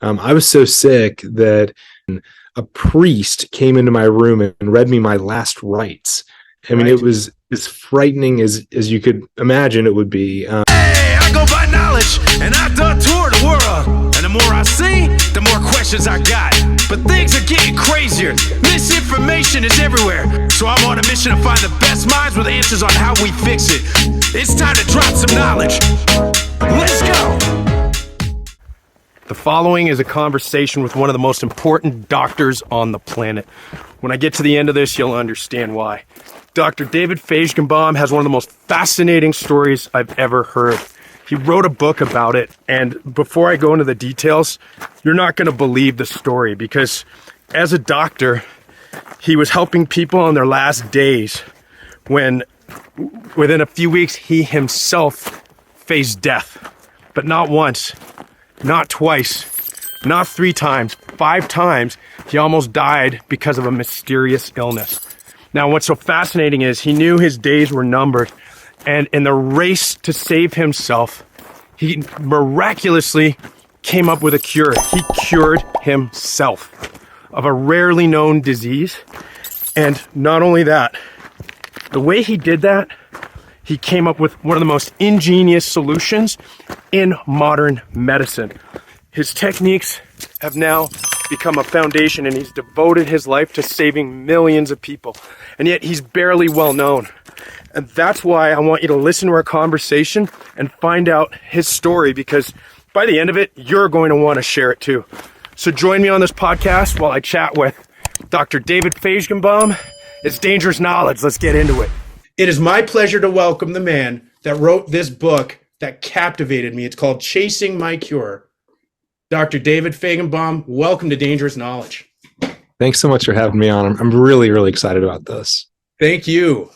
I was so sick that a priest came into my room and read me my last rites. I mean, it was as frightening as you could imagine it would be. Hey, I go by knowledge, and I done tour the world. And the more I see, the more questions I got. But things are getting crazier. Misinformation is everywhere. So I'm on a mission to find the best minds with answers on how we fix it. It's time to drop some knowledge. Let's go. The following is a conversation with one of the most important doctors on the planet. When I get to the end of this, you'll understand why. Dr. David Fajgenbaum has one of the most fascinating stories I've ever heard. He wrote a book about it, and before I go into the details, you're not going to believe the story because as a doctor, he was helping people on their last days when within a few weeks, he himself faced death. But not once, not twice, not 3 times, 5 times, he almost died because of a mysterious illness. Now, what's so fascinating is he knew his days were numbered, and in the race to save himself, he miraculously came up with a cure. He cured himself of a rarely known disease. And not only that, the way he did that, he came up with one of the most ingenious solutions in modern medicine. His techniques have now become a foundation, and he's devoted his life to saving millions of people. And yet he's barely well known. And that's why I want you to listen to our conversation and find out his story, because by the end of it, you're going to want to share it too. So join me on this podcast while I chat with Dr. David Fajgenbaum. It's dangerous knowledge. Let's get into it. It is my pleasure to welcome the man that wrote this book that captivated me. It's called Chasing My Cure. Dr. David Fajgenbaum, welcome to Dangerous Knowledge. Thanks so much for having me on. I'm really, really excited about this. Thank you.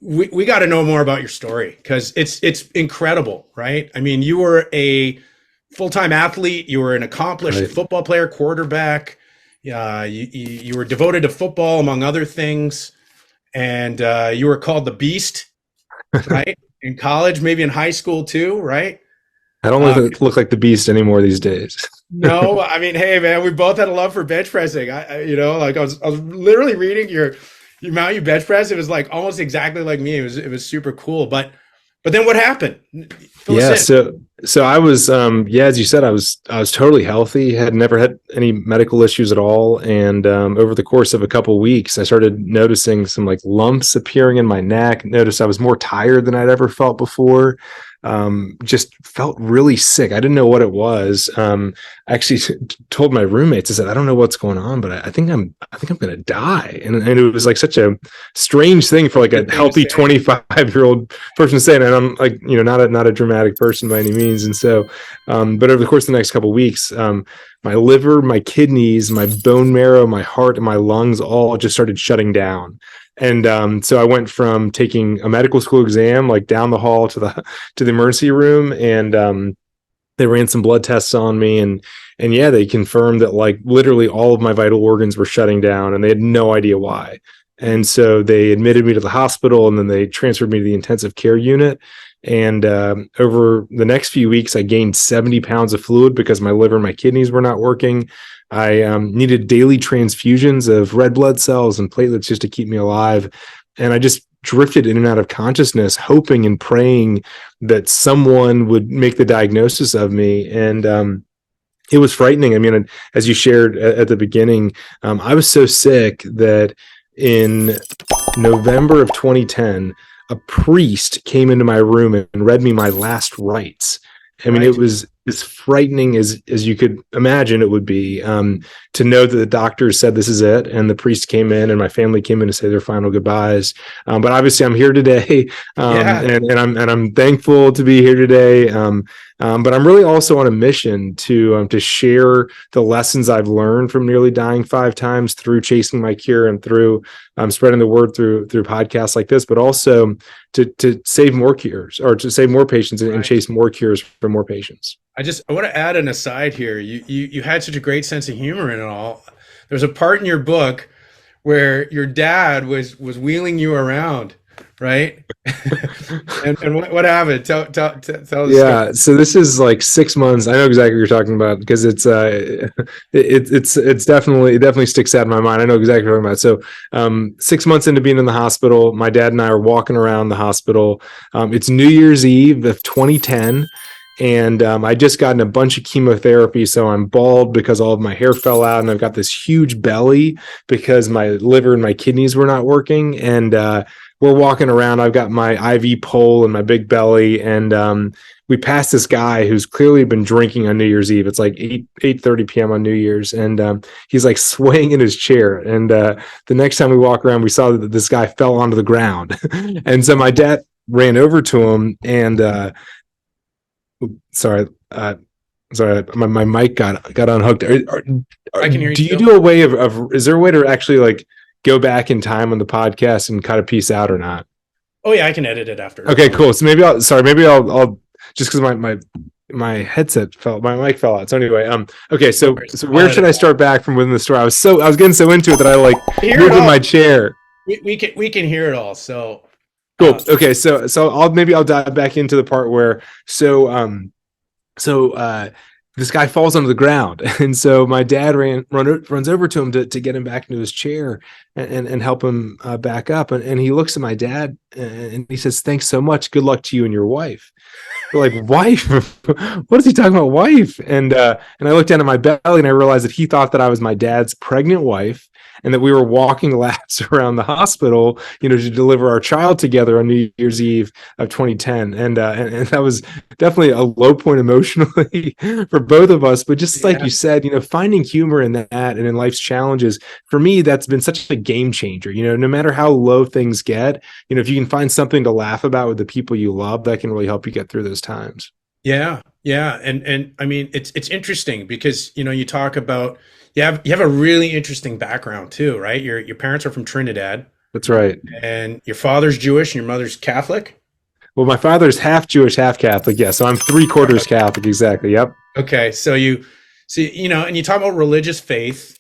We got to know more about your story because it's incredible, right? I mean, you were a full-time athlete. You were an accomplished football player, quarterback. You were devoted to football, among other things. And you were called the Beast, right? In college, maybe in high school too, right? I don't look like the Beast anymore these days. No, I mean, hey man, we both had a love for bench pressing. I was literally reading your amount you bench press. It was like almost exactly like me. It was super cool. But then what happened? So I was as you said, I was totally healthy, had never had any medical issues at all, and over the course of a couple of weeks I started noticing some like lumps appearing in my neck. Noticed I was more tired than I'd ever felt before. Just felt really sick. I didn't know what it was. I actually told my roommates, I said, I don't know what's going on, but I think I'm going to die. And it was like such a strange thing for like a healthy 25-year-old person to say. And I'm like, not a dramatic person by any means. And so, but over the course of the next couple of weeks, my liver, my kidneys, my bone marrow, my heart, and my lungs all just started shutting down. And so I went from taking a medical school exam, like down the hall to the emergency room, and they ran some blood tests on me, and they confirmed that like literally all of my vital organs were shutting down, and they had no idea why. And so they admitted me to the hospital, and then they transferred me to the intensive care unit. And over the next few weeks, I gained 70 pounds of fluid because my liver and my kidneys were not working. I needed daily transfusions of red blood cells and platelets just to keep me alive. And I just drifted in and out of consciousness, hoping and praying that someone would make the diagnosis of me. And it was frightening. I mean, as you shared at the beginning, I was so sick that in November of 2010, a priest came into my room and read me my last rites. I mean, it was as frightening as you could imagine it would be, to know that the doctors said this is it, and the priest came in and my family came in to say their final goodbyes. But obviously I'm here today, and I'm thankful to be here today. But I'm really also on a mission to share the lessons I've learned from nearly dying 5 times through Chasing My Cure and through spreading the word through podcasts like this, but also to save more cures, or to save more patients and chase more cures for more patients. I want to add an aside here. You had such a great sense of humor in it all. There's a part in your book where your dad was wheeling you around, right? And what happened? Tell the story. Yeah, so this is like 6 months. I know exactly what you're talking about because it's definitely, it definitely sticks out in my mind. I know exactly what you're talking about. So 6 months into being in the hospital, my dad and I are walking around the hospital. It's New Year's Eve of 2010. And I just gotten a bunch of chemotherapy, so I'm bald because all of my hair fell out, and I've got this huge belly because my liver and my kidneys were not working. And we're walking around. I've got my IV pole and my big belly, and we passed this guy who's clearly been drinking on New Year's Eve. It's like 8:30 p.m. on New Year's, and he's like swaying in his chair. And the next time we walk around, we saw that this guy fell onto the ground, and so my dad ran over to him and. Sorry, my mic got unhooked. I can hear you. Do you do a way of? Is there a way to actually like go back in time on the podcast and cut a piece out or not? Oh yeah, I can edit it after. Okay, cool. So maybe I'll just because my headset my mic fell out. So anyway, okay. So where should I start back from within the story? I was getting so into it that I like moved in my chair. We can hear it all. So. Cool. Okay, so I'll dive back into the part where this guy falls onto the ground, and so my dad runs over to him to get him back into his chair and help him back up, and he looks at my dad and he says, "Thanks so much. Good luck to you and your wife." We're like, "Wife? What is he talking about, wife?" And I looked down at my belly and I realized that he thought that I was my dad's pregnant wife, and that we were walking laps around the hospital, to deliver our child together on New Year's Eve of 2010. And that was definitely a low point emotionally for both of us. But just like you said, finding humor in that and in life's challenges, for me, that's been such a game changer. No matter how low things get, if you can find something to laugh about with the people you love, that can really help you get through those times. Yeah. And I mean, it's interesting because, you talk about, you have a really interesting background too, right? Your parents are from Trinidad. That's right. And your father's Jewish and your mother's Catholic? Well, my father's half Jewish, half Catholic. Yeah. So I'm 3/4 Catholic. Exactly. Yep. Okay. So you see, and you talk about religious faith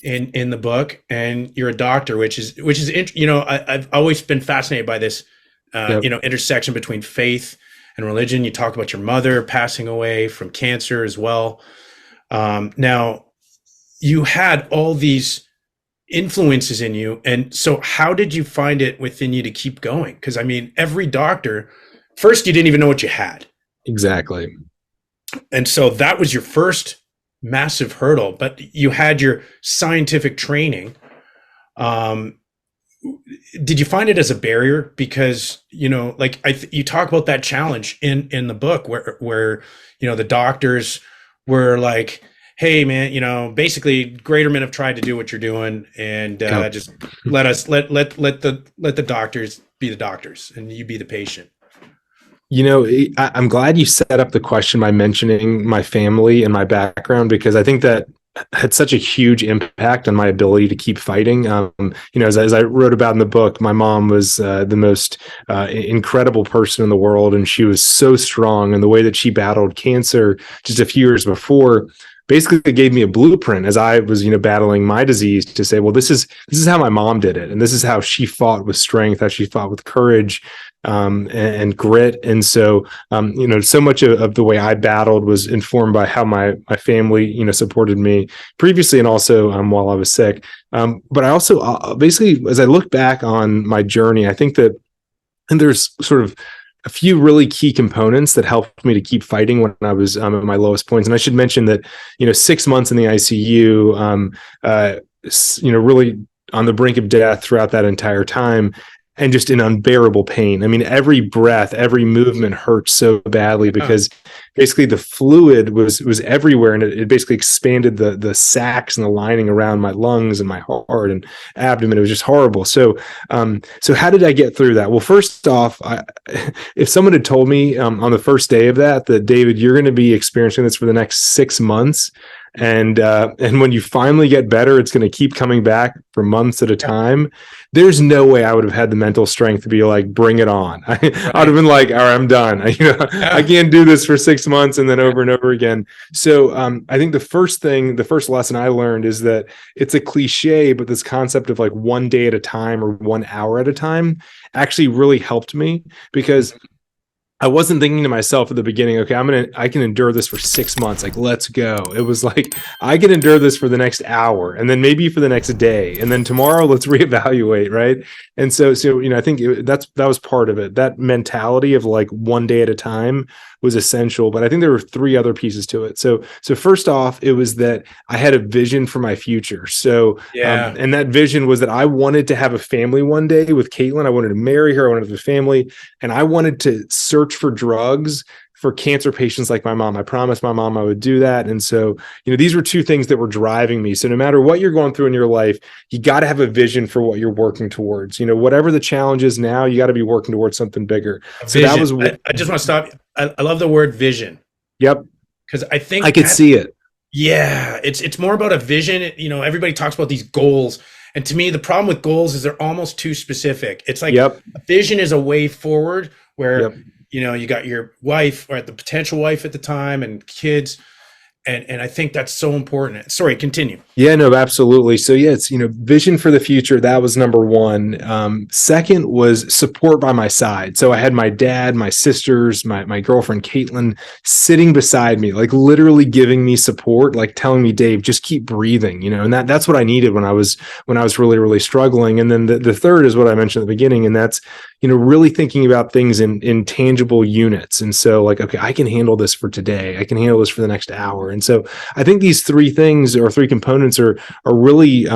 in the book, and you're a doctor, which is, I've always been fascinated by this, intersection between faith and religion. You talk about your mother passing away from cancer as well. Now, you had all these influences in you. And so how did you find it within you to keep going? Because I mean, every doctor, first, you didn't even know what you had. Exactly. And so that was your first massive hurdle, but you had your scientific training. Did you find it as a barrier? Because, you talk about that challenge in the book where, the doctors were like, hey man, basically greater men have tried to do what you're doing, and just let the doctors be the doctors and you be the patient. I'm glad you set up the question by mentioning my family and my background, because I think that had such a huge impact on my ability to keep fighting. As I wrote about in the book, my mom was the most incredible person in the world, and she was so strong, and the way that she battled cancer just a few years before basically gave me a blueprint as I was, battling my disease, to say, well, this is how my mom did it. And this is how she fought with strength, how she fought with courage, and grit. And so, so much of the way I battled was informed by how my family, supported me previously, and also while I was sick. But I also basically, as I look back on my journey, I think that, and there's sort of a few really key components that helped me to keep fighting when I was at my lowest points. And I should mention that, 6 months in the ICU, really on the brink of death throughout that entire time, and just in unbearable pain. I mean, every breath, every movement hurt so badly because basically the fluid was everywhere, and it basically expanded the sacs and the lining around my lungs and my heart and abdomen. It was just horrible. So how did I get through that? Well, first off, if someone had told me on the first day of that David, you're going to be experiencing this for the next 6 months, And when you finally get better, it's going to keep coming back for months at a time. There's no way I would have had the mental strength to be like, bring it on. I would have been like, all right, I'm done. I can't do this for 6 months and then over and over again. So I think the first lesson I learned is that it's a cliche, but this concept of like 1 day at a time or 1 hour at a time actually really helped me, because I wasn't thinking to myself at the beginning, okay, I can endure this for 6 months. Like, let's go. It was like, I can endure this for the next hour, and then maybe for the next day, and then tomorrow let's reevaluate. Right. And so, I think that was part of it. That mentality of like 1 day at a time was essential, but I think there were 3 other pieces to it. So first off, it was that I had a vision for my future. So, and that vision was that I wanted to have a family one day with Caitlin. I wanted to marry her. I wanted to have a family, and I wanted to search for drugs for cancer patients like my mom. I promised my mom I would do that. And so, these were 2 things that were driving me. So no matter what you're going through in your life, you got to have a vision for what you're working towards. Whatever the challenge is now, you got to be working towards something bigger. So that was I just want to stop. I love the word vision. Yep. Because I think I could see it. Yeah. It's more about a vision. Everybody talks about these goals. And to me, the problem with goals is they're almost too specific. It's like a vision is a way forward where, you got your wife or the potential wife at the time and kids. And I think that's so important. Sorry, continue. Yeah, no, absolutely. So it's, vision for the future. That was number 1. Second was support by my side. So I had my dad, my sisters, my girlfriend, Caitlin, sitting beside me, like literally giving me support, like telling me, Dave, just keep breathing, and that's what I needed when I was really, really struggling. And then the third is what I mentioned at the beginning. And that's, really thinking about things in tangible units. And so like, okay, I can handle this for today. I can handle this for the next hour. And so I think these 3 things or 3 components are really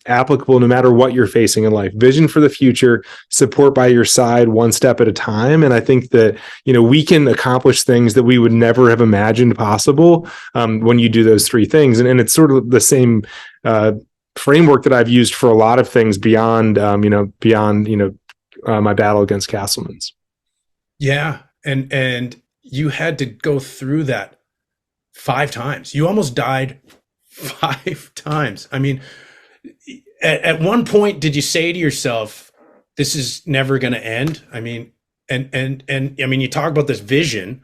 applicable no matter what you're facing in life. Vision for the future, support by your side, 1 step at a time. And I think that, we can accomplish things that we would never have imagined possible when you do those 3 things. And it's sort of the same framework that I've used for a lot of things beyond my battle against Castleman's. Yeah. And you had to go through that 5 times. You almost died 5 times. I mean, at one point, did you say to yourself, this is never going to end? I mean, and I mean, you talk about this vision,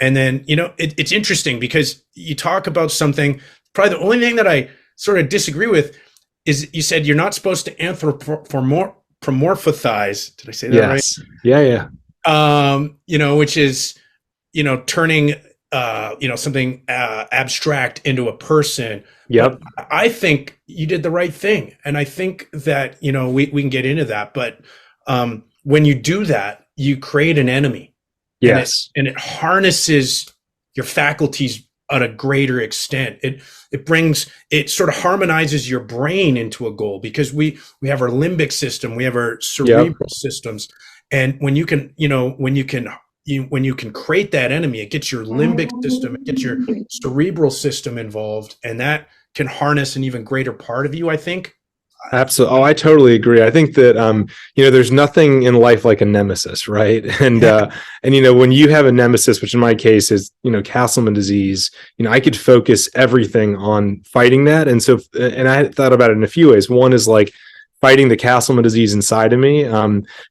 and then, it's interesting because you talk about something, probably the only thing that I sort of disagree with is you said you're not supposed to anthropomorphize. Did I say that right? Yeah. Which is, turning, something abstract into a person. Yep. But I think you did the right thing. And I think that, we can get into that. But when you do that, you create an enemy. Yes. And it harnesses your faculties at a greater extent. It sort of harmonizes your brain into a goal, because we have our limbic system, we have our cerebral systems. And when you can create that enemy, it gets your limbic system, it gets your cerebral system involved, and that can harness an even greater part of you, I think. Absolutely. Oh, I totally agree. I think that, there's nothing in life like a nemesis, right? And when you have a nemesis, which in my case is, Castleman disease, I could focus everything on fighting that. And so, and I thought about it in a few ways. One is like fighting the Castleman disease inside of me,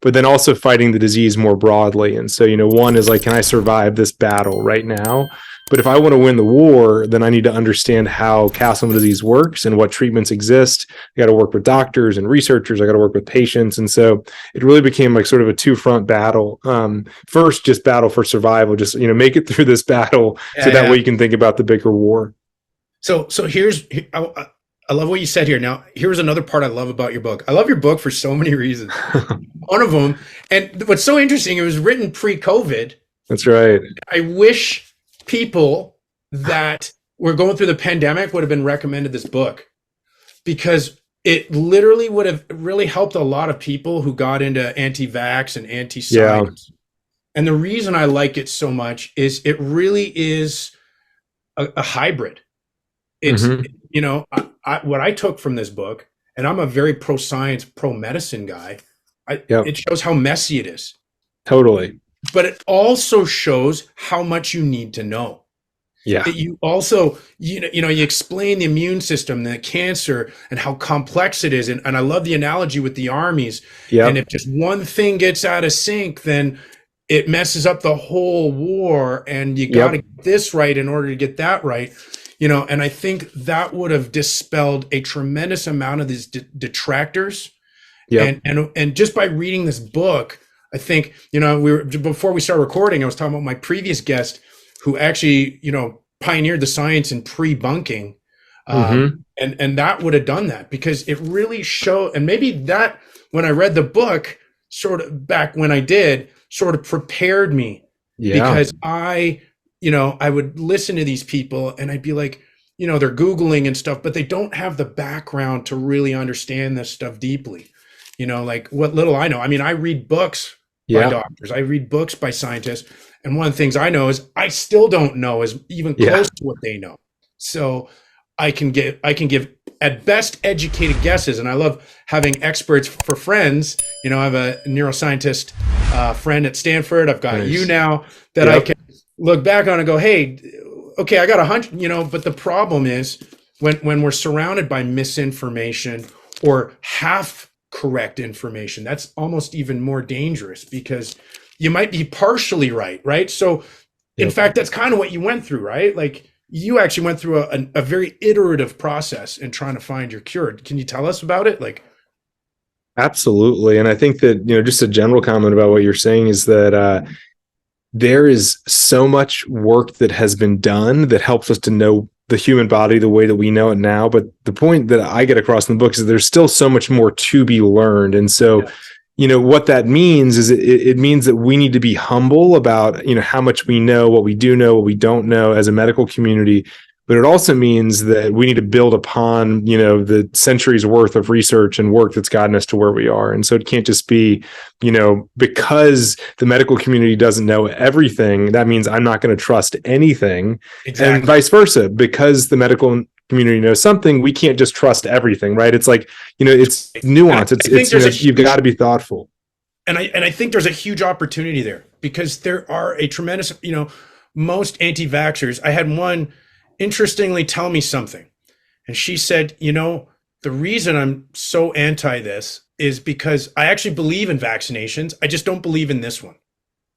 but then also fighting the disease more broadly. And so, one is like, can I survive this battle right now? But if I want to win the war, then I need to understand how Castleman disease works and what treatments exist. I got to work with doctors and researchers. I got to work with patients. And so it really became like sort of a 2-front battle. First, just battle for survival, just, make it through this battle way you can think about the bigger war. So I love what you said here. Now, here's another part I love about your book. I love your book for so many reasons. One of them, and what's so interesting, it was written pre-COVID. That's right. I wish people that were going through the pandemic would have been recommended this book, because it literally would have really helped a lot of people who got into anti-vax and anti-science. Yeah. And the reason I like it so much is it really is a hybrid. It's, what I took from this book, and I'm a very pro-science, pro-medicine guy, it shows how messy it is. Totally. But it also shows how much you need to know. Yeah. You also, you explain the immune system, the cancer, and how complex it is. And I love the analogy with the armies. Yeah. And if just one thing gets out of sync, then it messes up the whole war. And you got to get this right in order to get that right. And I think that would have dispelled a tremendous amount of these detractors. Yeah. And just by reading this book, I think, before we start recording, I was talking about my previous guest who actually, pioneered the science in pre-bunking. And that would have done that, because it really showed, and maybe that, when I read the book, sort of back when I did, sort of prepared me. Because I would listen to these people and I'd be like, they're Googling and stuff, but they don't have the background to really understand this stuff deeply. Like what little I know. I mean, I read books by doctors. I read books by scientists. And one of the things I know is I still don't know is even close to what they know. So I can give at best educated guesses. And I love having experts for friends. I have a neuroscientist friend at Stanford. I've got you now that I can look back on and go, hey, okay, I got a hunch, but the problem is when we're surrounded by misinformation or half correct information, that's almost even more dangerous, because you might be partially right? So in fact, that's kind of what you went through, right? Like you actually went through a very iterative process in trying to find your cure. Can you tell us about it? Like, absolutely. And I think that, just a general comment about what you're saying is that there is so much work that has been done that helps us to know the human body the way that we know it now. But the point that I get across in the book is that there's still so much more to be learned. And so, what that means is it means that we need to be humble about, how much we know, what we do know, what we don't know as a medical community. But it also means that we need to build upon, the centuries worth of research and work that's gotten us to where we are. And so it can't just be, because the medical community doesn't know everything, that means I'm not going to trust anything. Exactly. And vice versa. Because the medical community knows something, we can't just trust everything, right? It's like, it's nuance. You've got to be thoughtful. And I think there's a huge opportunity there, because there are a tremendous, most anti-vaxxers. I had one interestingly tell me something, and she said, the reason I'm so anti this is because I actually believe in vaccinations. I just don't believe in this one.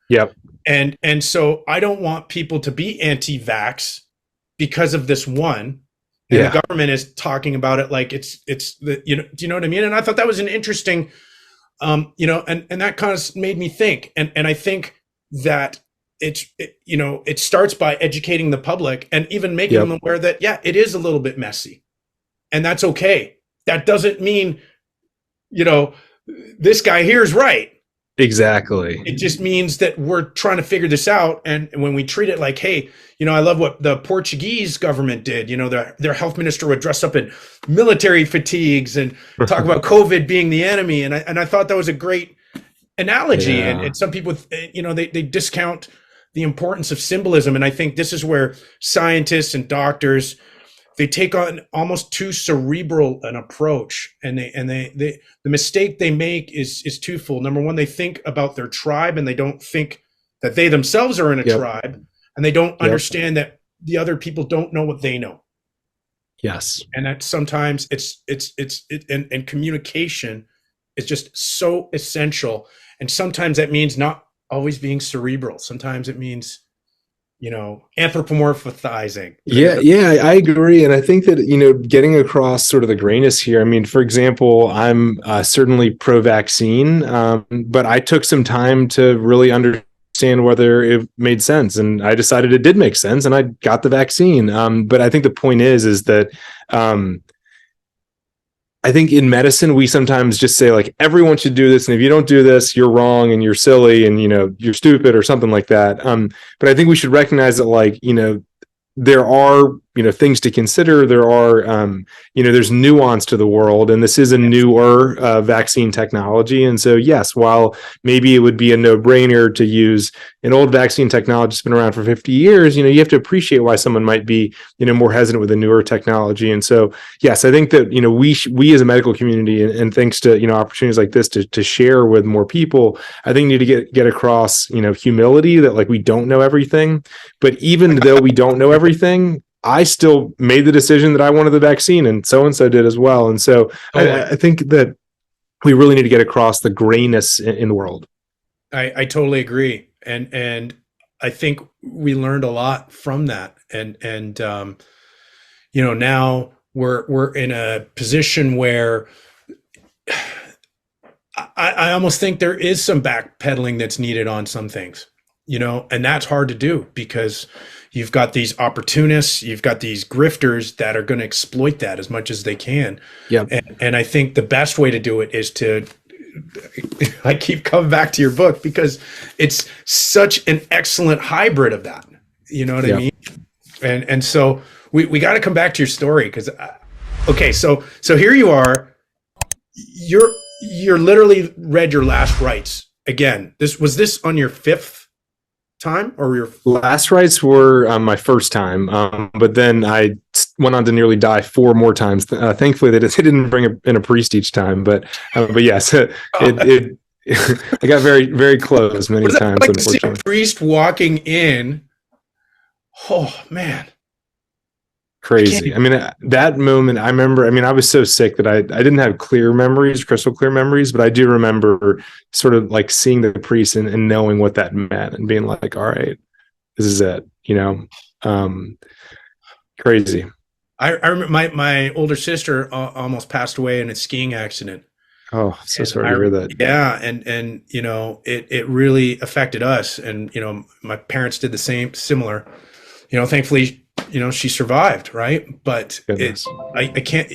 Yep. And so I don't want people to be anti-vax because of this one. And the government is talking about it like it's the, do you know what I mean? And I thought that was an interesting, and that kind of made me think. And I think that it starts by educating the public and even making them aware that, it is a little bit messy, and that's okay. That doesn't mean, this guy here is right. Exactly. It just means that we're trying to figure this out. And when we treat it like, hey, I love what the Portuguese government did. Their health minister would dress up in military fatigues and talk about COVID being the enemy. And I thought that was a great analogy. And some people, they discount the importance of symbolism. And I think this is where scientists and doctors, they take on almost too cerebral an approach. And the mistake they make is twofold. Number one, they think about their tribe, and they don't think that they themselves are in a tribe, and they don't understand that the other people don't know what they know. Yes. And that sometimes and communication is just so essential. And sometimes that means not always being cerebral. Sometimes it means, anthropomorphizing. Yeah, I agree. And I think that, getting across sort of the grayness here. I mean, for example, I'm certainly pro-vaccine, but I took some time to really understand whether it made sense. And I decided it did make sense, and I got the vaccine. But I think the point is that I think in medicine, we sometimes just say like, everyone should do this. And if you don't do this, you're wrong and you're silly and, you're stupid or something like that. But I think we should recognize that, like, there are things to consider. There are, there's nuance to the world, and this is a newer vaccine technology. And so, yes, while maybe it would be a no-brainer to use an old vaccine technology that's been around for 50 years, you have to appreciate why someone might be, more hesitant with a newer technology. And so, yes, I think that, we as a medical community, and thanks to, opportunities like this to share with more people, I think need to get across, humility that like we don't know everything. But even though we don't know everything, I still made the decision that I wanted the vaccine, and so did as well. And so I think that we really need to get across the grayness in the world. I totally agree. And I think we learned a lot from that. And now we're in a position where I almost think there is some backpedaling that's needed on some things, and that's hard to do because you've got these opportunists, you've got these grifters that are going to exploit that as much as they can. Yeah. And I think the best way to do it is I keep coming back to your book because it's such an excellent hybrid of that. You know what I mean? And so we got to come back to your story because, so here you are, you're literally read your last rites again. Was this on your 5th time, or your last rites were my first time, but then I went on to nearly die 4 more times. Thankfully, they didn't bring in a priest each time, but yes, I got very, very close many times. Like to see a priest walking in. Oh man, crazy. I mean, that moment, I remember, I was so sick that I didn't have crystal clear memories, but I do remember sort of like seeing the priest and knowing what that meant and being like, all right, this is it, crazy. I remember my older sister almost passed away in a skiing accident. Oh, so sorry to hear that. Yeah. And it really affected us. And, my parents did the similar, thankfully, she survived, right? But I can't,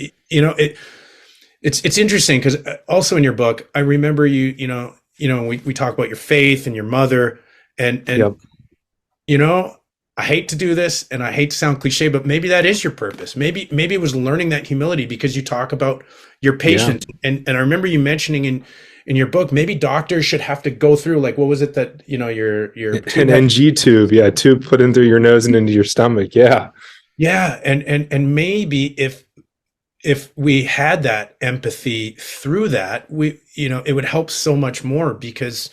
it's interesting because also in your book, I remember we talk about your faith and your mother and I hate to do this and I hate to sound cliche, but maybe that is your purpose. Maybe it was learning that humility because you talk about your patients. Yeah. And I remember you mentioning in your book, maybe doctors should have to go through, like, what was it that, your an NG tube. Yeah. Tube put in through your nose and into your stomach. Yeah. Yeah. And maybe if we had that empathy through that, it would help so much more because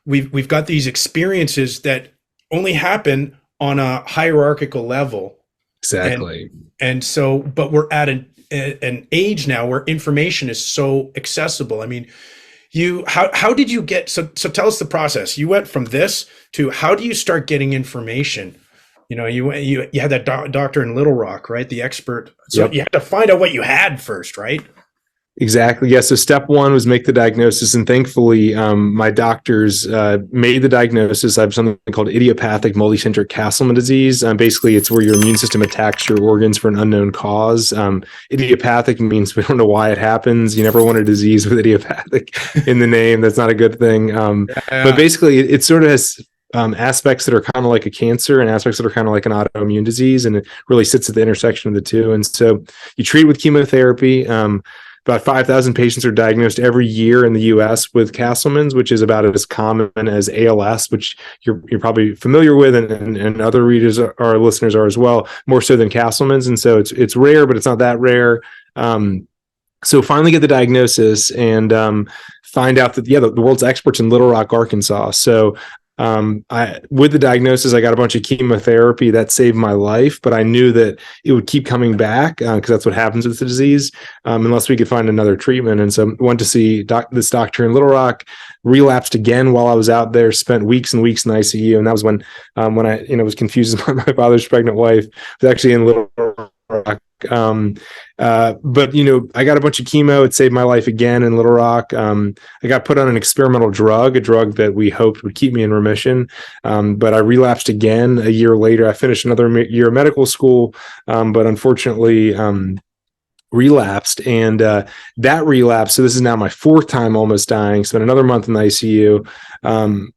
we've got these experiences that only happen on a hierarchical level. Exactly. And so, but we're at an age now where information is so accessible. I mean, how did you get, so tell us the process. You went from this to how do you start getting information? You had that doctor in Little Rock, right? The expert. So You had to find out what you had first, right? Exactly. Yeah. So step 1 was make the diagnosis. And thankfully, my doctors made the diagnosis. I have something called idiopathic multicentric Castleman disease. Basically, it's where your immune system attacks your organs for an unknown cause. Idiopathic means we don't know why it happens. You never want a disease with idiopathic in the name. That's not a good thing. But basically, it sort of has aspects that are kind of like a cancer and aspects that are kind of like an autoimmune disease. And it really sits at the intersection of the two. And so you treat with chemotherapy. About 5,000 patients are diagnosed every year in the U.S. with Castleman's, which is about as common as ALS, which you're probably familiar with, and other readers, our listeners are as well, more so than Castleman's. And so it's rare, but it's not that rare. So finally get the diagnosis and find out that, the world's experts in Little Rock, Arkansas. So with the diagnosis, I got a bunch of chemotherapy that saved my life, but I knew that it would keep coming back because that's what happens with the disease unless we could find another treatment. And so I went to see this doctor in Little Rock, relapsed again while I was out there, spent weeks and weeks in the ICU. And that was when I was confused by my father's pregnant wife. I was actually in Little Rock. But I got a bunch of chemo. It saved my life again in Little Rock. I got put on an experimental drug, a drug that we hoped would keep me in remission. But I relapsed again a year later. I finished another year of medical school, but unfortunately, relapsed. And that relapse, so this is now my 4th time almost dying, spent another month in the ICU.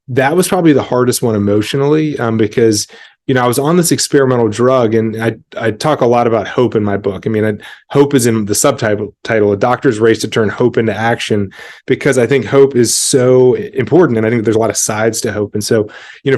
That was probably the hardest one emotionally because I was on this experimental drug, and I talk a lot about hope in my book. I mean, hope is in the subtitle, A Doctor's Race to Turn Hope into Action, because I think hope is so important. And I think there's a lot of sides to hope. And so,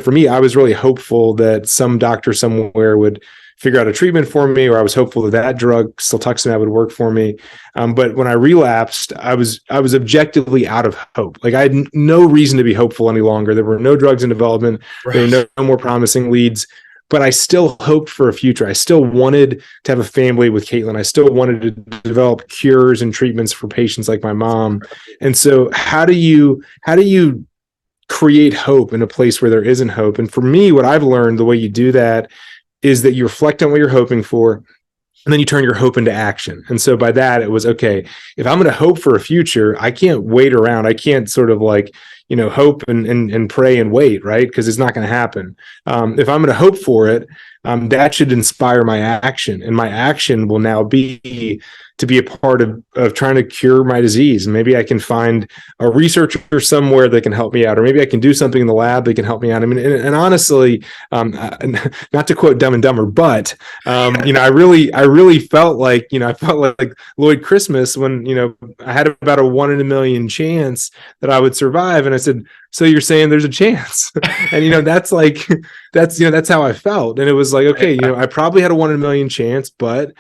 for me, I was really hopeful that some doctor somewhere would figure out a treatment for me, or I was hopeful that drug, siltuximab, would work for me. But when I relapsed, I was objectively out of hope. Like, I had no reason to be hopeful any longer. There were no drugs in development. Right. There were no more promising leads. But I still hoped for a future. I still wanted to have a family with Caitlin. I still wanted to develop cures and treatments for patients like my mom. And so how do you create hope in a place where there isn't hope? And for me, what I've learned, the way you do that is that you reflect on what you're hoping for, and then you turn your hope into action. And so by that, it was, okay, if I'm going to hope for a future, I can't wait around. I can't sort of like, hope and pray and wait, right? Because it's not going to happen. If I'm going to hope for it, that should inspire my action. And my action will now be to be a part of trying to cure my disease. And maybe I can find a researcher somewhere that can help me out, or maybe I can do something in the lab that can help me out. I mean, and honestly, not to quote Dumb and Dumber, but I really felt like, I felt like Lloyd Christmas when, I had about a 1 in a million chance that I would survive. And I said, so you're saying there's a chance? And, that's how I felt. And it was like, okay, I probably had a 1 in a million chance, but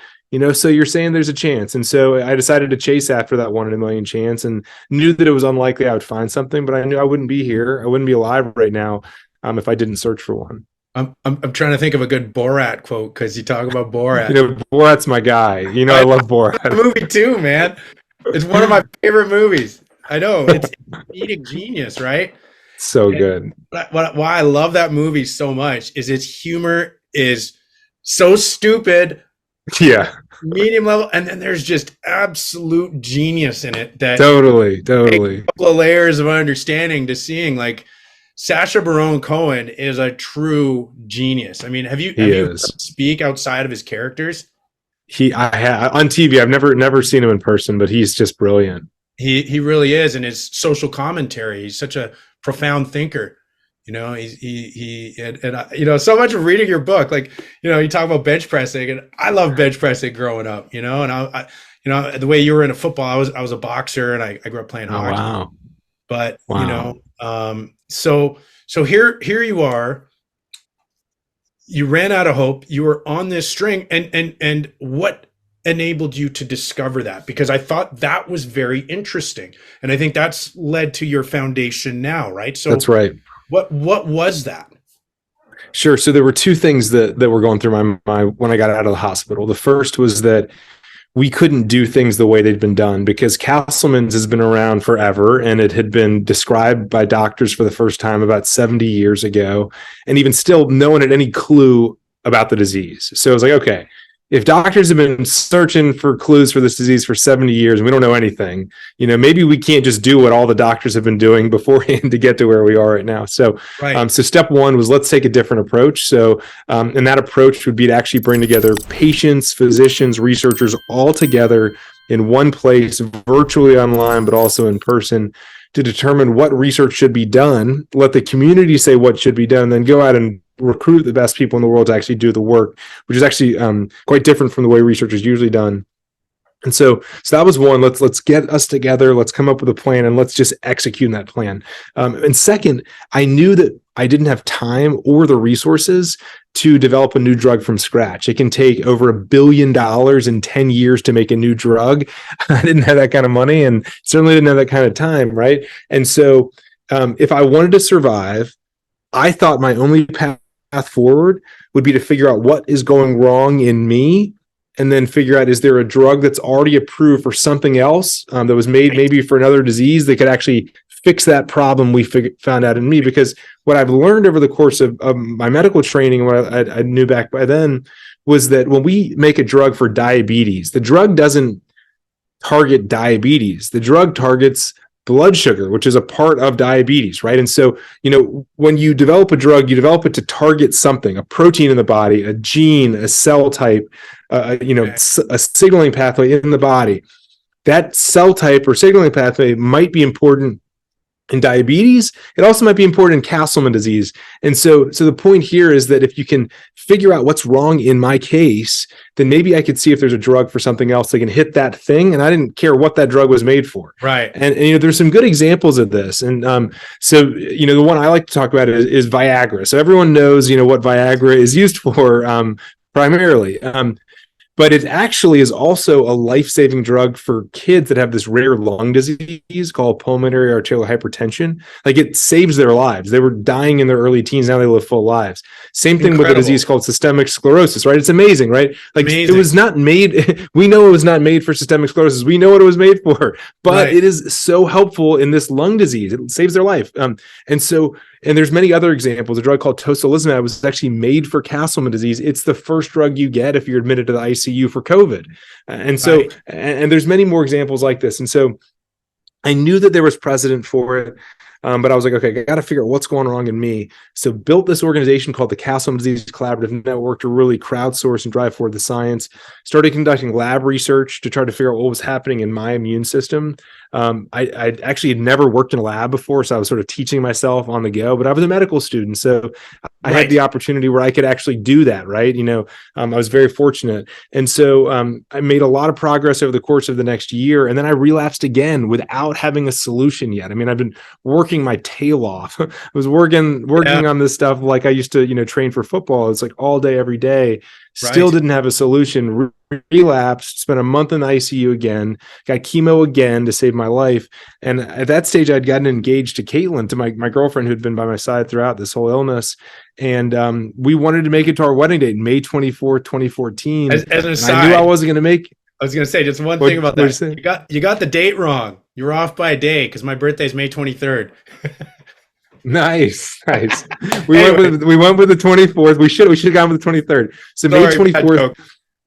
so you're saying there's a chance. And so I decided to chase after that 1 in a million chance, and knew that it was unlikely I would find something, but I knew I wouldn't be here. I wouldn't be alive right now if I didn't search for one. I'm trying to think of a good Borat quote, because you talk about Borat. Borat's my guy. I love Borat. The movie too, man. It's one of my favorite movies. I know, it's comedic genius, right? So good. Why I love that movie so much is its humor is so stupid. Yeah. Medium level, and then there's just absolute genius in it. That totally. A couple of layers of understanding to seeing, like, Sacha Baron Cohen is a true genius. I mean, have you heard speak outside of his characters? I have on TV. I've never seen him in person, but he's just brilliant. He really is, and his social commentary. He's such a profound thinker. He so much of reading your book, like, you talk about bench pressing, and I love bench pressing growing up, and I the way you were into football, I was a boxer, and I grew up playing hockey. Wow. But, so here you are, you ran out of hope, you were on this string, and what enabled you to discover that? Because I thought that was very interesting. And I think that's led to your foundation now, right? So that's right. What was that? Sure. So there were two things that were going through my mind when I got out of the hospital. The first was that we couldn't do things the way they'd been done, because Castleman's has been around forever, and it had been described by doctors for the first time about 70 years ago. And even still, no one had any clue about the disease. So it was like, okay, if doctors have been searching for clues for this disease for 70 years and we don't know anything, maybe we can't just do what all the doctors have been doing beforehand to get to where we are right now. So, right. So step one was, let's take a different approach. So, and that approach would be to actually bring together patients, physicians, researchers all together in one place, virtually online, but also in person, to determine what research should be done, let the community say what should be done, then go out and recruit the best people in the world to actually do the work, which is actually quite different from the way research is usually done. And so that was one. Let's get us together. Let's come up with a plan, and let's just execute that plan. And second, I knew that I didn't have time or the resources to develop a new drug from scratch. It can take over $1 billion in 10 years to make a new drug. I didn't have that kind of money, and certainly didn't have that kind of time, right? And so if I wanted to survive, I thought my only path forward would be to figure out what is going wrong in me, and then figure out, is there a drug that's already approved for something else that was made maybe for another disease that could actually fix that problem we found out in me? Because what I've learned over the course of my medical training, and what I knew back by then, was that when we make a drug for diabetes, the drug doesn't target diabetes. The drug targets blood sugar, which is a part of diabetes, right? And so, when you develop a drug, you develop it to target something, a protein in the body, a gene, a cell type, a signaling pathway in the body. That cell type or signaling pathway might be important in diabetes. It also might be important in Castleman disease. And so the point here is that if you can figure out what's wrong in my case, then maybe I could see if there's a drug for something else that can hit that thing. And I didn't care what that drug was made for. Right. And there's some good examples of this. And the one I like to talk about is Viagra. So everyone knows, what Viagra is used for primarily. But it actually is also a life-saving drug for kids that have this rare lung disease called pulmonary arterial hypertension. Like, it saves their lives. They were dying in their early teens. Now they live full lives. Same thing with a disease called systemic sclerosis, right? It's amazing, right? Like, It was not made. We know it was not made for systemic sclerosis. We know what it was made for, but It is so helpful in this lung disease. It saves their life. And there's many other examples. A drug called tocilizumab was actually made for Castleman disease. It's the first drug you get if you're admitted to the ICU for COVID. And there's many more examples like this. And so I knew that there was precedent for it. But I was like, okay, I got to figure out what's going wrong in me. So built this organization called the Castleman Disease Collaborative Network to really crowdsource and drive forward the science. Started conducting lab research to try to figure out what was happening in my immune system. I actually had never worked in a lab before, so I was sort of teaching myself on the go, but I was a medical student. So I had the opportunity where I could actually do that, right? I was very fortunate. And so I made a lot of progress over the course of the next year. And then I relapsed again without having a solution yet. I mean, I've been working my tail off. I was working on this stuff like I used to, train for football. It's like all day, every day. Still didn't have a solution. Relapsed, spent a month in the ICU again, got chemo again to save my life. And at that stage, I'd gotten engaged to Caitlin, to my girlfriend who'd been by my side throughout this whole illness. And we wanted to make it to our wedding date, May 24th, 2014. As an aside, I knew I wasn't going to make. I was going to say just one thing about that. You got the date wrong. You were off by a day because my birthday is May 23rd. Nice. We went with the 24th. We should have gone with the 23rd. So May 24th,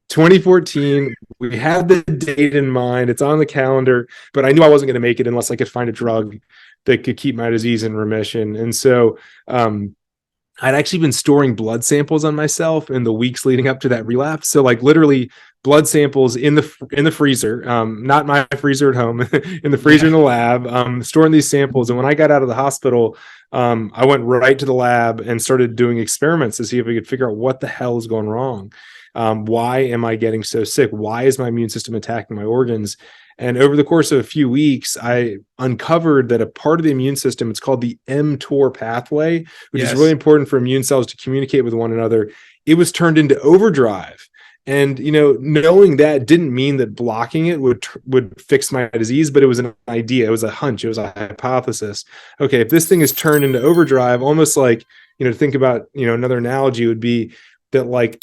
2014. We had the date in mind. It's on the calendar, but I knew I wasn't going to make it unless I could find a drug that could keep my disease in remission. And so I'd actually been storing blood samples on myself in the weeks leading up to that relapse. So like literally blood samples in the freezer, not my freezer at home, in the freezer in the lab, storing these samples. And when I got out of the hospital, I went right to the lab and started doing experiments to see if we could figure out what the hell is going wrong. Why am I getting so sick? Why is my immune system attacking my organs? And over the course of a few weeks, I uncovered that a part of the immune system, it's called the mTOR pathway, which is really important for immune cells to communicate with one another. It was turned into overdrive. And, knowing that didn't mean that blocking it would fix my disease, but it was an idea. It was a hunch. It was a hypothesis. Okay, if this thing is turned into overdrive, almost like, to think about, another analogy would be that like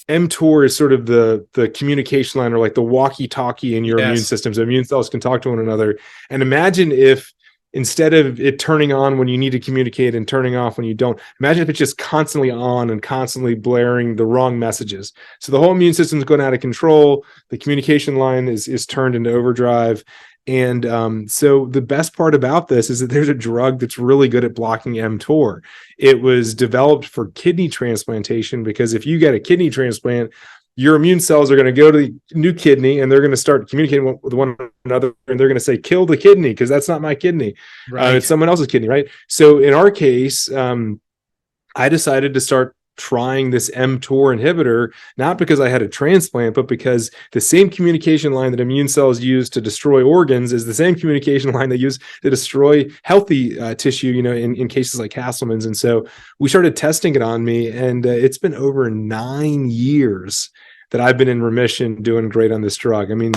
mTOR is sort of the communication line, or like the walkie-talkie in your immune system. So immune cells can talk to one another. And imagine if instead of it turning on when you need to communicate and turning off when you don't, imagine if it's just constantly on and constantly blaring the wrong messages. So the whole immune system is going out of control. The communication line is turned into overdrive. And so the best part about this is that there's a drug that's really good at blocking mTOR. It was developed for kidney transplantation, because if you get a kidney transplant, your immune cells are going to go to the new kidney and they're going to start communicating with one another, and they're going to say, kill the kidney, because that's not my kidney. It's someone else's kidney, right? So in our case, I decided to start trying this mTOR inhibitor, not because I had a transplant, but because the same communication line that immune cells use to destroy organs is the same communication line they use to destroy healthy tissue, in cases like Castleman's. And so we started testing it on me, and it's been over 9 years that I've been in remission, doing great on this drug. I mean,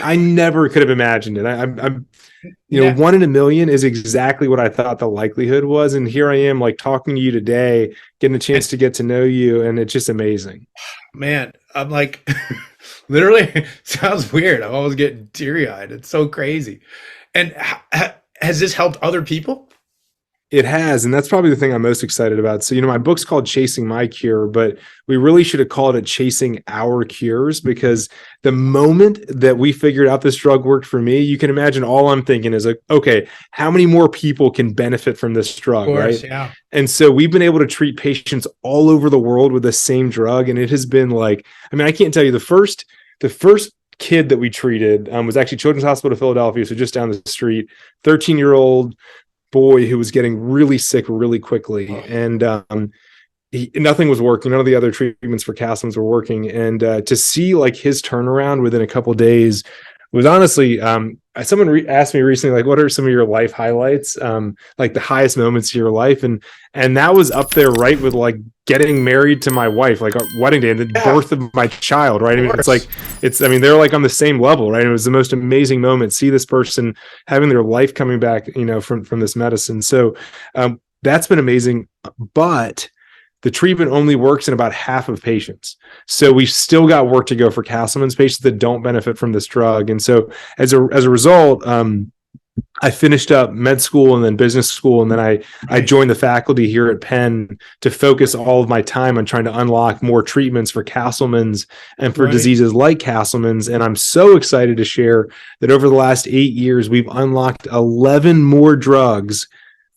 I never could have imagined it. I'm 1 in a million is exactly what I thought the likelihood was. And here I am, like, talking to you today, getting a chance to get to know you. And it's just amazing. Man, I'm like, literally, sounds weird. I'm always getting teary-eyed. It's so crazy. And has this helped other people? It has, and that's probably the thing I'm most excited about. So, my book's called Chasing My Cure, but we really should have called it Chasing Our Cures, because the moment that we figured out this drug worked for me, you can imagine all I'm thinking is like, okay, how many more people can benefit from this drug, right? Yeah. And so we've been able to treat patients all over the world with the same drug, and it has been like, I can't tell you, the first kid that we treated was actually Children's Hospital of Philadelphia, so just down the street, 13-year-old. boy who was getting really sick really quickly. And nothing was working. None of the other treatments for Castleman's were working. And to see like his turnaround within a couple of days was honestly, someone asked me recently, like, what are some of your life highlights? Like the highest moments of your life. And that was up there, right, with like getting married to my wife, like our wedding day and the birth of my child, right? I mean, they're like on the same level, right? It was the most amazing moment. See this person having their life coming back, from this medicine. So that's been amazing. But the treatment only works in about half of patients. So we've still got work to go for Castleman's patients that don't benefit from this drug. And so as a result, I finished up med school and then business school. And then I joined the faculty here at Penn to focus all of my time on trying to unlock more treatments for Castleman's and for diseases like Castleman's. And I'm so excited to share that over the last 8 years, we've unlocked 11 more drugs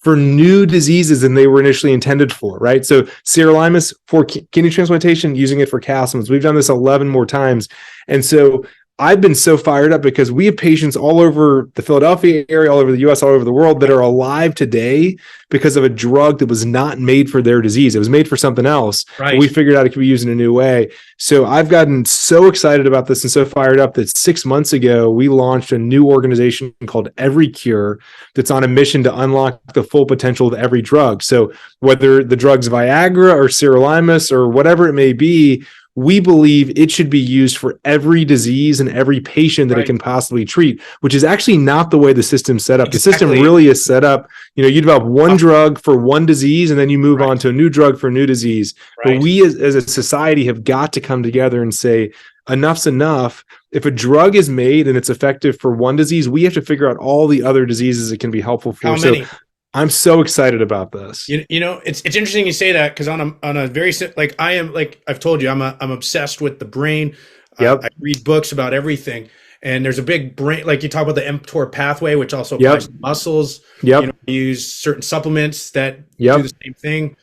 for new diseases than they were initially intended for, right? So sirolimus for kidney transplantation, using it for Castleman's. We've done this 11 more times. And so I've been so fired up because we have patients all over the Philadelphia area, all over the US, all over the world that are alive today because of a drug that was not made for their disease. It was made for something else. Right. But we figured out it could be used in a new way. So I've gotten so excited about this and so fired up that 6 months ago, we launched a new organization called Every Cure that's on a mission to unlock the full potential of every drug. So whether the drug's Viagra or sirolimus or whatever it may be, we believe it should be used for every disease and every patient that it can possibly treat, which is actually not the way the system's set up. Exactly. The system really is set up, you develop one drug for one disease and then you move on to a new drug for a new disease. But we as a society have got to come together and say, enough's enough. If a drug is made and it's effective for one disease, we have to figure out all the other diseases it can be helpful for. How many? So I'm so excited about this. It's interesting you say that because on a very like I am, like I've told you, I'm obsessed with the brain. I read books about everything, and there's a big brain, like you talk about the mTOR pathway, which also applies to muscles. You use certain supplements that do the same thing.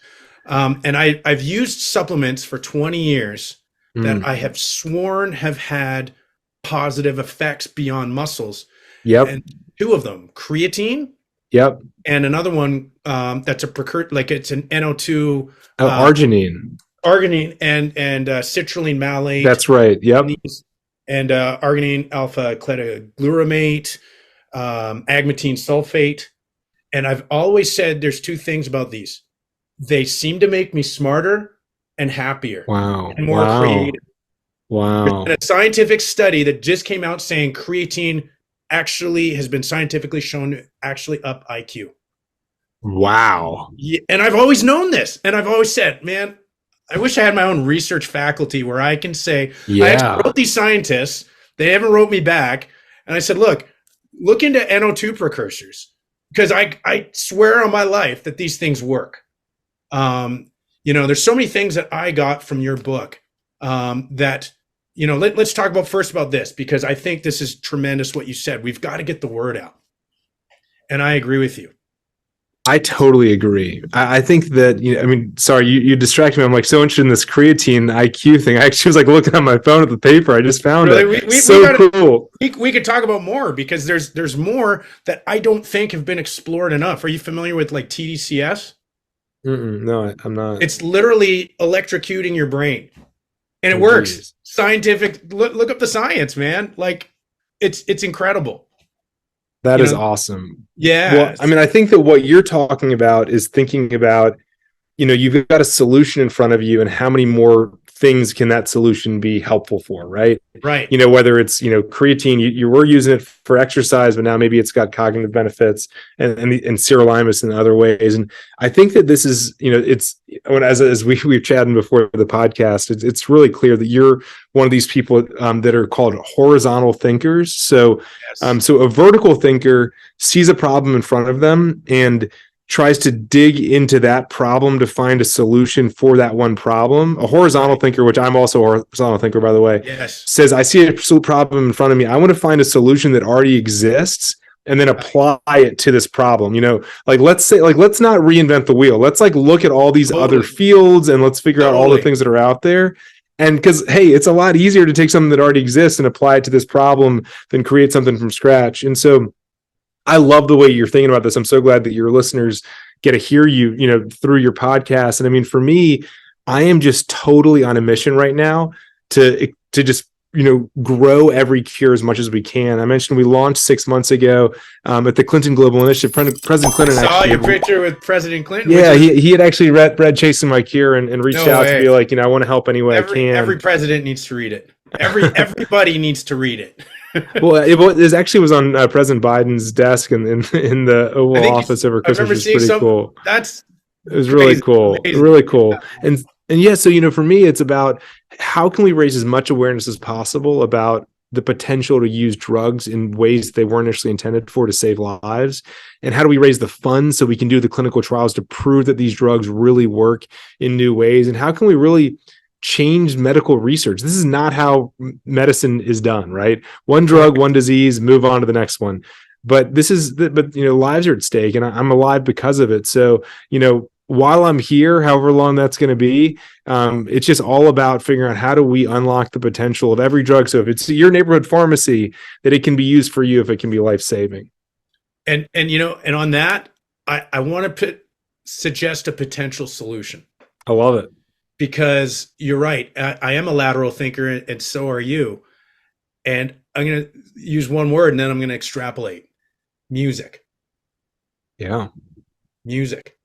And I've used supplements for 20 years that I have sworn have had positive effects beyond muscles. And two of them, creatine. And another one that's a precursor, like it's an NO2. Arginine. Arginine and citrulline malate. That's right. And arginine alpha glutamate, agmatine sulfate. And I've always said there's two things about these. They seem to make me smarter and happier. Wow. And more creative. Wow. And a scientific study that just came out saying creatine actually has been scientifically shown to actually up IQ. Wow. Yeah, and I've always known this. And I've always said, man, I wish I had my own research faculty where I can say, I wrote these scientists, they haven't wrote me back. And I said, look into NO2 precursors because I swear on my life that these things work. There's so many things that I got from your book that, let's talk first about this, because I think this is tremendous what you said. We've got to get the word out. And I agree with you. I totally agree. I think that, you distracted me. I'm like so interested in this creatine IQ thing. I actually was like looking on my phone at the paper. I just found it. Cool. We could talk about more because there's more that I don't think have been explored enough. Are you familiar with like TDCS? No, I'm not. It's literally electrocuting your brain. And it works. Geez. Scientific. Look up the science, man. Like it's incredible. That is awesome. Yeah. Well, I think that what you're talking about is thinking about, you've got a solution in front of you and how many more things can that solution be helpful for, right? Right. Whether it's, creatine, you were using it for exercise, but now maybe it's got cognitive benefits and sirolimus in other ways. And I think that this is, as we've chatted before the podcast, it's really clear that you're one of these people that are called horizontal thinkers. So, so a vertical thinker sees a problem in front of them and tries to dig into that problem to find a solution for that one problem. A horizontal thinker, which I'm also a horizontal thinker, by the way, says, I see a problem in front of me. I want to find a solution that already exists and then apply it to this problem. Let's not reinvent the wheel. Let's look at all these other fields and let's figure out all the things that are out there. And because, hey, it's a lot easier to take something that already exists and apply it to this problem than create something from scratch. And so I love the way you're thinking about this. I'm so glad that your listeners get to hear you, through your podcast. And I mean, for me, I am just totally on a mission right now to just, grow every cure as much as we can. I mentioned we launched 6 months ago at the Clinton Global Initiative. President Clinton saw your picture with President Clinton. Yeah, he had actually read Chasing My Cure and reached out to be like, I want to help any way I can. Every president needs to read it. Everybody needs to read it. Well, it was on President Biden's desk in the Oval Office over Christmas. Which was pretty cool. It was really cool. Amazing. Really cool. Yeah. And yeah, so for me, it's about how can we raise as much awareness as possible about the potential to use drugs in ways they weren't initially intended for to save lives, and how do we raise the funds so we can do the clinical trials to prove that these drugs really work in new ways, and how can we really change medical research? This is not how medicine is done, right? One drug, one disease, move on to the next one. But lives are at stake, and I'm alive because of it. So, while I'm here, however long that's going to be, it's just all about figuring out how do we unlock the potential of every drug. So if it's your neighborhood pharmacy, that it can be used for you, if it can be life-saving. And on that, I want to suggest a potential solution. I love it. Because you're right. I am a lateral thinker, and so are you. And I'm going to use one word, and then I'm going to extrapolate. Music. Yeah. Music.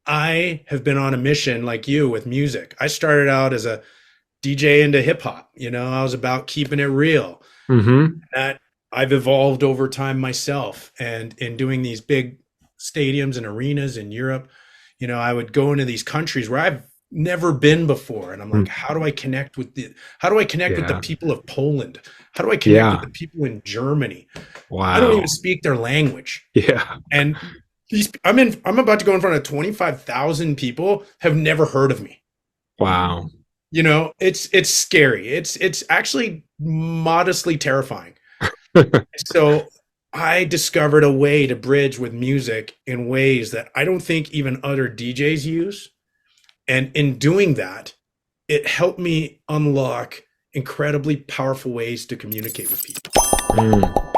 I have been on a mission like you with music. I started out as a DJ into hip hop. I was about keeping it real. Mm-hmm. That I've evolved over time myself, and in doing these big stadiums and arenas in Europe, I would go into these countries where I've never been before, and I'm like, how do I connect with the people of Poland? How do I connect with the people in Germany? Wow. I don't even speak their language. Yeah. And I'm about to go in front of 25,000 people have never heard of me. Wow. It's scary. It's actually modestly terrifying. So I discovered a way to bridge with music in ways that I don't think even other DJs use. And in doing that, it helped me unlock incredibly powerful ways to communicate with people,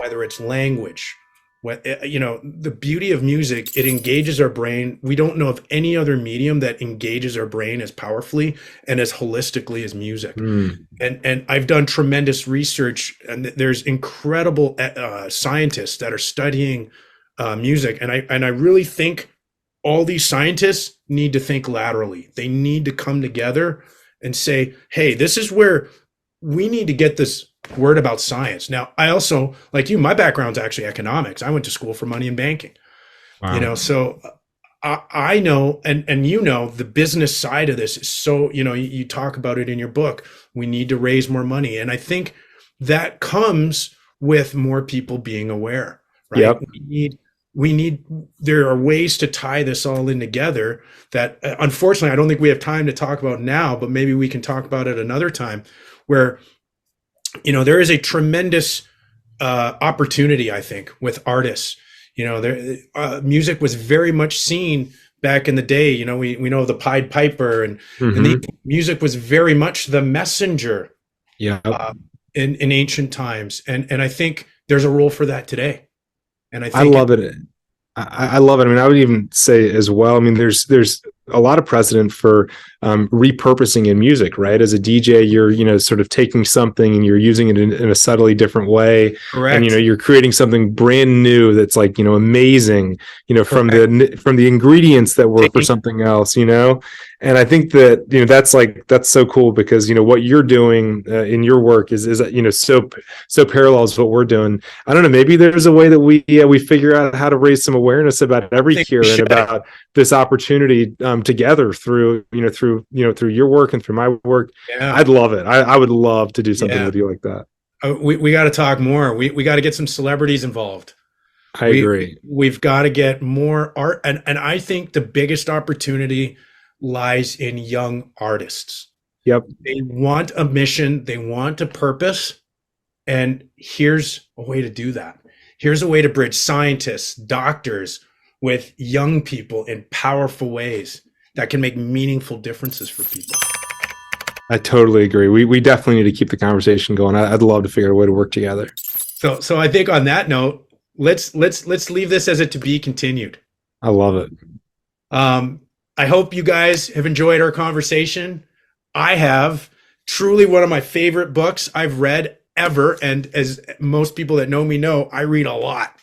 whether it's language. The beauty of music, it engages our brain. We don't know of any other medium that engages our brain as powerfully and as holistically as music. And I've done tremendous research, and there's incredible scientists that are studying music. And I really think all these scientists need to think laterally. They need to come together and say, hey, this is where we need to get this word about science. Now, I also, like you, my background's actually economics. I went to school for money and banking. Wow. So I know, and the business side of this is so, you talk about it in your book. We need to raise more money. And I think that comes with more people being aware, right? Yep. There are ways to tie this all in together that unfortunately, I don't think we have time to talk about now, but maybe we can talk about it another time, where there is a tremendous opportunity, I think, with artists. Music was very much seen back in the day. We know the Pied Piper, and the music was very much the messenger. Yeah. In ancient times, and I think there's a role for that today. And I love it. I love it. I mean, I would even say as well, I mean, there's a lot of precedent for repurposing in music, right? As a DJ, you're, sort of taking something and you're using it in a subtly different way. Correct. And, you're creating something brand new that's like, amazing, from the ingredients that were for something else, And I think that, that's so cool because, what you're doing in your work is so parallels what we're doing. I don't know, maybe there's a way that we figure out how to raise some awareness about every cure and about this opportunity together through your work and through my work. Yeah. I'd love it. I would love to do something with you like that. We got to talk more. We got to get some celebrities involved. I agree. We've got to get more art. And I think the biggest opportunity lies in young artists. Yep. They want a mission. They want a purpose. And here's a way to do that. Here's a way to bridge scientists, doctors with young people in powerful ways that can make meaningful differences for people. I totally agree. We definitely need to keep the conversation going. I'd love to figure out a way to work together. So I think on that note, let's leave this as a to be continued. I love it. I hope you guys have enjoyed our conversation. I have. Truly one of my favorite books I've read ever. And as most people that know me know, I read a lot.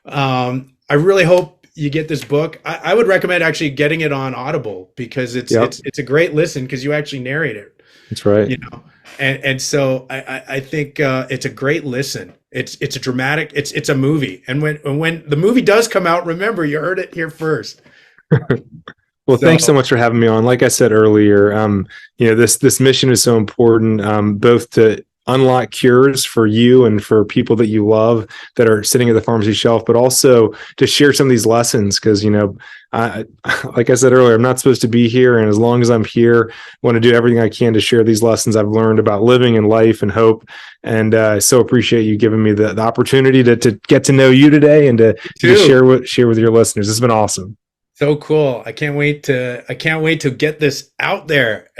I really hope you get this book. I would recommend actually getting it on Audible because it's a great listen because you actually narrate it. That's right. You know, and so I think it's a great listen. It's a dramatic. It's a movie. And when the movie does come out, remember you heard it here first. Well, thanks so much for having me on. Like I said earlier, this mission is so important, both to unlock cures for you and for people that you love that are sitting at the pharmacy shelf, but also to share some of these lessons. Because, like I said earlier, I'm not supposed to be here. And as long as I'm here, I want to do everything I can to share these lessons I've learned about living and life and hope. And I so appreciate you giving me the opportunity to get to know you today and to share with your listeners. This has been awesome. So cool. I can't wait to get this out there.